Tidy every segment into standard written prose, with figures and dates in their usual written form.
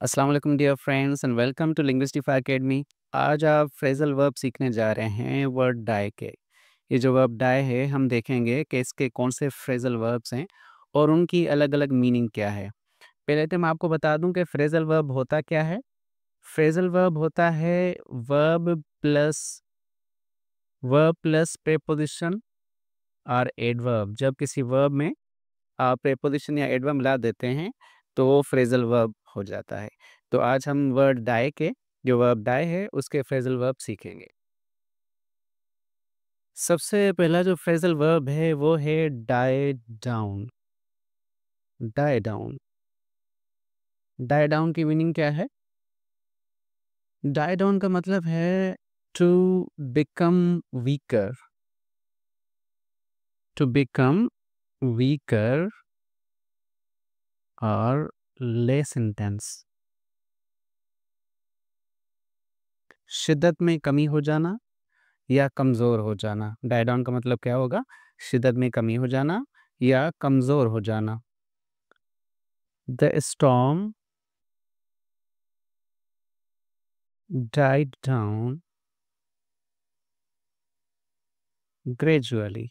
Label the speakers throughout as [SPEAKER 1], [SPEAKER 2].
[SPEAKER 1] अस्सलाम वालेकुम dear friends and welcome to Linguistify academy. आज आप फ्रेजल वर्ब सीखने जा रहे हैं वर्ड डाई के। ये जो वर्ब डाई है हम देखेंगे कि इसके कौन से फ्रेजल वर्ब्स हैं और उनकी अलग अलग मीनिंग क्या है। पहले तो मैं आपको बता दूं कि फ्रेजल वर्ब होता क्या है। फ्रेजल वर्ब होता है वर्ब प्लस प्रेपोजिशन और एडवर्ब। जब किसी वर्ब में आप प्रेपोजिशन या एडवर्ब मिला देते हैं तो वो फ्रेजल वर्ब हो जाता है। तो आज हम वर्ड डाई के जो वर्ब डाई है उसके फ्रेजल वर्ब सीखेंगे। सबसे पहला जो फ्रेजल वर्ब है वो है die down. Die down, die down की मीनिंग क्या है? डाई डाउन का मतलब है to become weaker. To become weaker और लेस इंटेंस। शिद्दत में कमी हो जाना या कमज़ोर हो जाना। डाई डाउन का मतलब क्या होगा? शिद्दत में कमी हो जाना या कमज़ोर हो जाना। The storm died down gradually.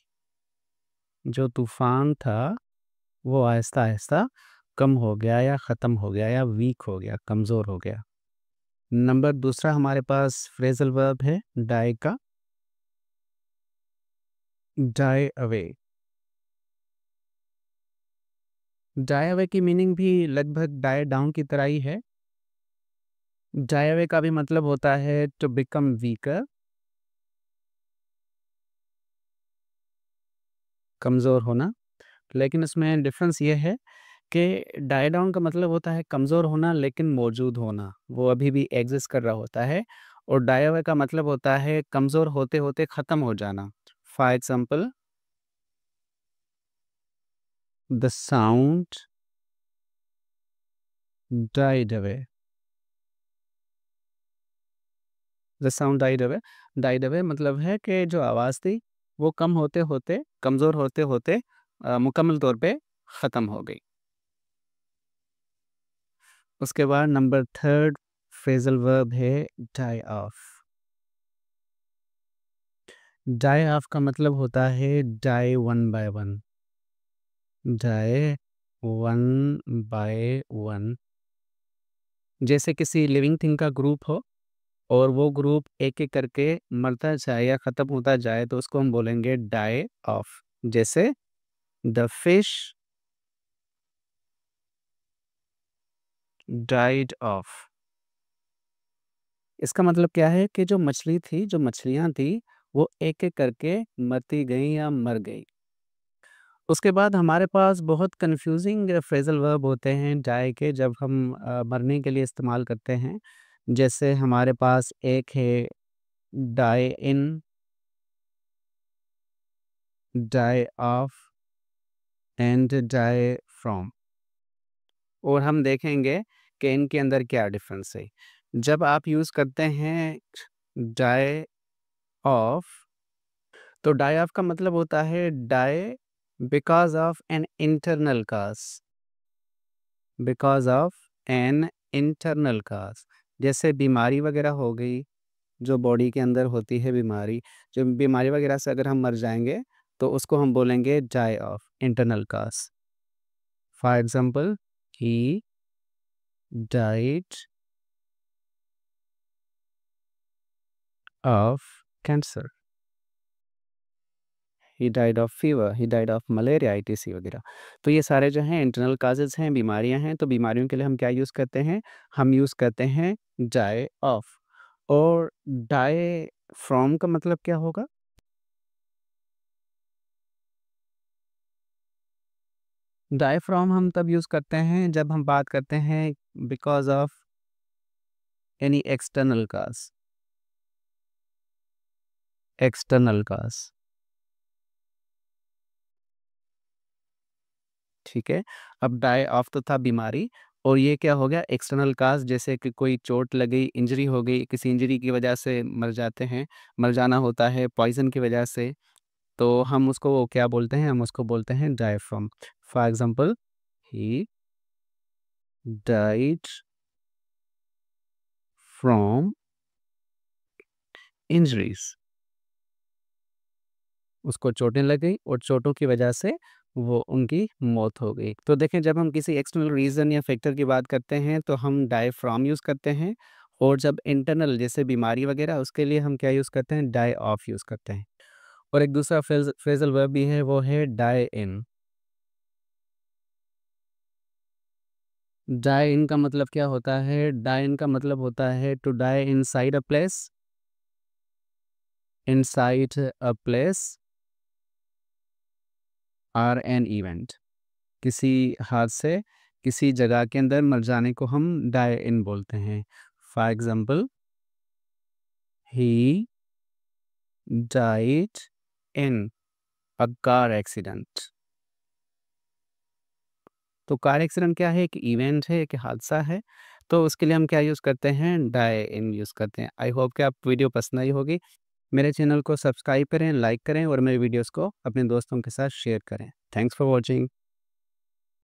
[SPEAKER 1] जो तूफान था वो आहिस्ता आहिस्ता कम हो गया या ख़त्म हो गया या वीक हो गया, कमज़ोर हो गया। नंबर दूसरा हमारे पास फ्रेजल वर्ब है डाई का, डाई अवे। डाई अवे की मीनिंग भी लगभग डाई डाउन की तरह ही है। डाई अवे का भी मतलब होता है टू बिकम वीकर, कमज़ोर होना। लेकिन इसमें डिफ़रेंस ये है कि डाई डाउन का मतलब होता है कमज़ोर होना लेकिन मौजूद होना, वो अभी भी एग्ज़िस्ट कर रहा होता है। और डाई अवे का मतलब होता है कमज़ोर होते-होते ख़त्म हो जाना। For example, the sound died away. The sound died away. Died away मतलब है कि जो आवाज़ थी वो कम होते-होते, कमज़ोर होते-होते मुकम्मल तौर पे ख़त्म हो गई। उसके बाद नंबर थर्ड फ्रेज़ल वर्ब है डाई ऑफ। डाई ऑफ का मतलब होता है die one by one. Die one by one. जैसे किसी लिविंग थिंग का ग्रुप हो और वो ग्रुप एक एक करके मरता जाए या ख़त्म होता जाए तो उसको हम बोलेंगे डाई ऑफ। जैसे द फिश डाइड ऑफ। इसका मतलब क्या है कि जो मछली थी, जो मछलियाँ थी, वो एक एक करके मरती गई या मर गई। उसके बाद हमारे पास बहुत कन्फ्यूजिंग फ्रेज़ल वर्ब होते हैं डाई के, जब हम मरने के लिए इस्तेमाल करते हैं। जैसे हमारे पास एक है die in, die of and die from. और हम देखेंगे कि इनके अंदर क्या डिफ़रेंस है। जब आप यूज़ करते हैं डाई ऑफ, तो डाई ऑफ का मतलब होता है die because of an internal cause. Because of an internal cause. जैसे बीमारी वगैरह हो गई, जो बॉडी के अंदर होती है बीमारी, जो बीमारी वगैरह से अगर हम मर जाएँगे, तो उसको हम बोलेंगे die of internal cause. For example, he died of cancer, he died of fever, he died of malaria ETC वगैरह। तो ये सारे जो हैं इंटरनल कॉजेज़ हैं, बीमारियाँ हैं, तो बीमारियों के लिए हम क्या यूज़ करते हैं? हम यूज़ करते हैं डाई ऑफ। और डाई फ्रॉम का मतलब क्या होगा? डाई फ्रॉम हम तब यूज़ करते हैं जब हम बात करते हैं because of any external cause. External cause, ठीक है? अब डाई ऑफ तो था बीमारी, और ये क्या हो गया एक्सटर्नल कॉज़, जैसे कि कोई चोट लग गई, इंजरी हो गई, किसी इंजरी की वजह से मर जाते हैं, मर जाना होता है पॉइज़न की वजह से, तो हम उसको क्या बोलते हैं? हम उसको बोलते हैं die from. For example, he died from injuries, उसको चोटें लग गई और चोटों की वजह से वो उनकी मौत हो गई। तो देखें, जब हम किसी एक्सटर्नल रीज़न या फैक्टर की बात करते हैं तो हम डाई फ्रॉम यूज़ करते हैं, और जब इंटरनल जैसे बीमारी वगैरह, उसके लिए हम क्या यूज़ करते हैं, डाई ऑफ यूज़ करते हैं। और एक दूसरा फ्रेज़ल वर्ब भी है, वो है डाई इन। डाई इन का मतलब क्या होता है? डाई इन का मतलब होता है to die inside a place, inside a place or an event. किसी हादसे, किसी जगह के अंदर मर जाने को हम डाई इन बोलते हैं। For example, he died in a car accident. तो कार एक्सीडेंट क्या है? एक इवेंट है, एक हादसा है, तो उसके लिए हम क्या यूज़ करते हैं? डाई इन यूज़ करते हैं। आई होप कि आपको वीडियो पसंद आई होगी। मेरे चैनल को सब्सक्राइब करें, लाइक करें और मेरे वीडियोज़ को अपने दोस्तों के साथ शेयर करें। Thanks for watching.